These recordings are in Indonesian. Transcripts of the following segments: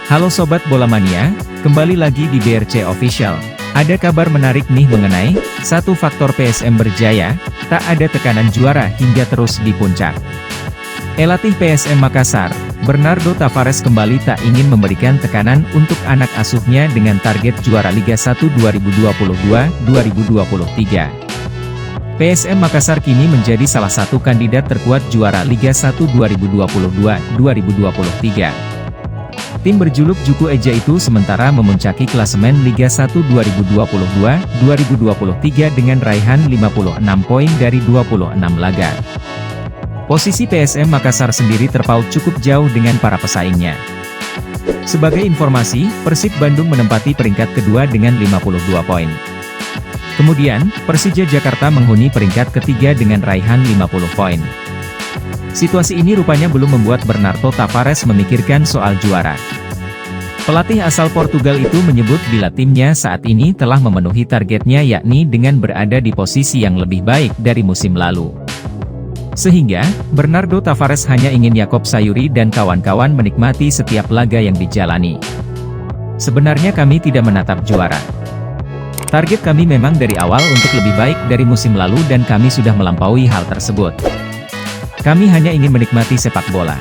Halo Sobat Bola Mania, kembali lagi di BRC Official. Ada kabar menarik nih mengenai satu faktor PSM berjaya, tak ada tekanan juara hingga terus di puncak. Pelatih PSM Makassar, Bernardo Tavares kembali tak ingin memberikan tekanan untuk anak asuhnya dengan target juara Liga 1 2022-2023. PSM Makassar kini menjadi salah satu kandidat terkuat juara Liga 1 2022-2023. Tim berjuluk Juku Eja itu sementara memuncaki klasemen Liga 1 2022-2023 dengan raihan 56 poin dari 26 laga. Posisi PSM Makassar sendiri terpaut cukup jauh dengan para pesaingnya. Sebagai informasi, Persib Bandung menempati peringkat kedua dengan 52 poin. Kemudian, Persija Jakarta menghuni peringkat ketiga dengan raihan 50 poin. Situasi ini rupanya belum membuat Bernardo Tavares memikirkan soal juara. Pelatih asal Portugal itu menyebut bila timnya saat ini telah memenuhi targetnya yakni dengan berada di posisi yang lebih baik dari musim lalu. Sehingga, Bernardo Tavares hanya ingin Yakob Sayuri dan kawan-kawan menikmati setiap laga yang dijalani. Sebenarnya kami tidak menatap juara. Target kami memang dari awal untuk lebih baik dari musim lalu dan kami sudah melampaui hal tersebut. Kami hanya ingin menikmati sepak bola.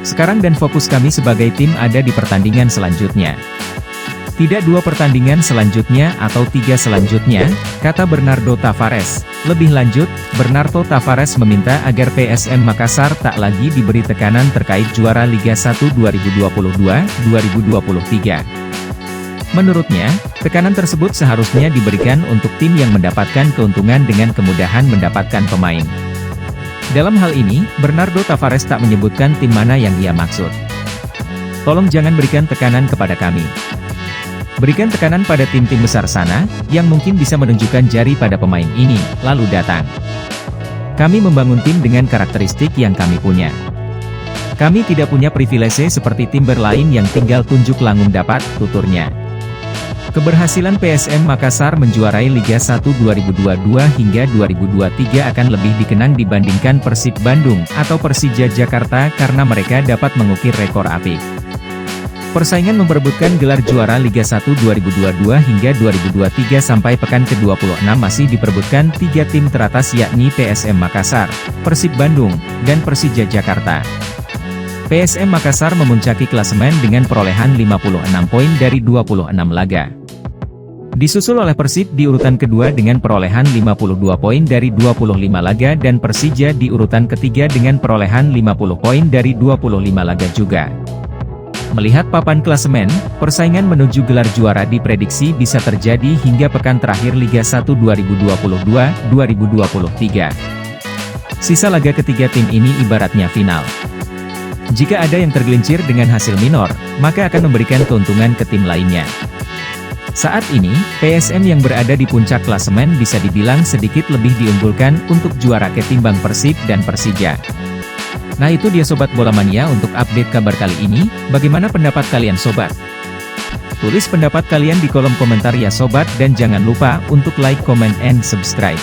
Sekarang dan fokus kami sebagai tim ada di pertandingan selanjutnya. Tidak 2 pertandingan selanjutnya atau 3 selanjutnya, kata Bernardo Tavares. Lebih lanjut, Bernardo Tavares meminta agar PSM Makassar tak lagi diberi tekanan terkait juara Liga 1 2022-2023. Menurutnya, tekanan tersebut seharusnya diberikan untuk tim yang mendapatkan keuntungan dengan kemudahan mendapatkan pemain. Dalam hal ini, Bernardo Tavares tak menyebutkan tim mana yang ia maksud. Tolong jangan berikan tekanan kepada kami. Berikan tekanan pada tim-tim besar sana, yang mungkin bisa menunjukkan jari pada pemain ini, lalu datang. Kami membangun tim dengan karakteristik yang kami punya. Kami tidak punya privilege seperti tim berlain yang tinggal tunjuk langsung dapat, tuturnya. Keberhasilan PSM Makassar menjuarai Liga 1 2022 hingga 2023 akan lebih dikenang dibandingkan Persib Bandung atau Persija Jakarta karena mereka dapat mengukir rekor apik. Persaingan memperebutkan gelar juara Liga 1 2022 hingga 2023 sampai pekan ke-26 masih diperebutkan 3 tim teratas yakni PSM Makassar, Persib Bandung, dan Persija Jakarta. PSM Makassar memuncaki klasemen dengan perolehan 56 poin dari 26 laga. Disusul oleh Persib di urutan kedua dengan perolehan 52 poin dari 25 laga dan Persija di urutan ketiga dengan perolehan 50 poin dari 25 laga juga. Melihat papan klasemen, persaingan menuju gelar juara diprediksi bisa terjadi hingga pekan terakhir Liga 1 2022-2023. Sisa laga ketiga tim ini ibaratnya final. Jika ada yang tergelincir dengan hasil minor, maka akan memberikan keuntungan ke tim lainnya. Saat ini, PSM yang berada di puncak klasemen bisa dibilang sedikit lebih diunggulkan untuk juara ketimbang Persib dan Persija. Nah itu dia Sobat Bola Mania untuk update kabar kali ini, bagaimana pendapat kalian Sobat? Tulis pendapat kalian di kolom komentar ya Sobat dan jangan lupa untuk like, comment, and subscribe.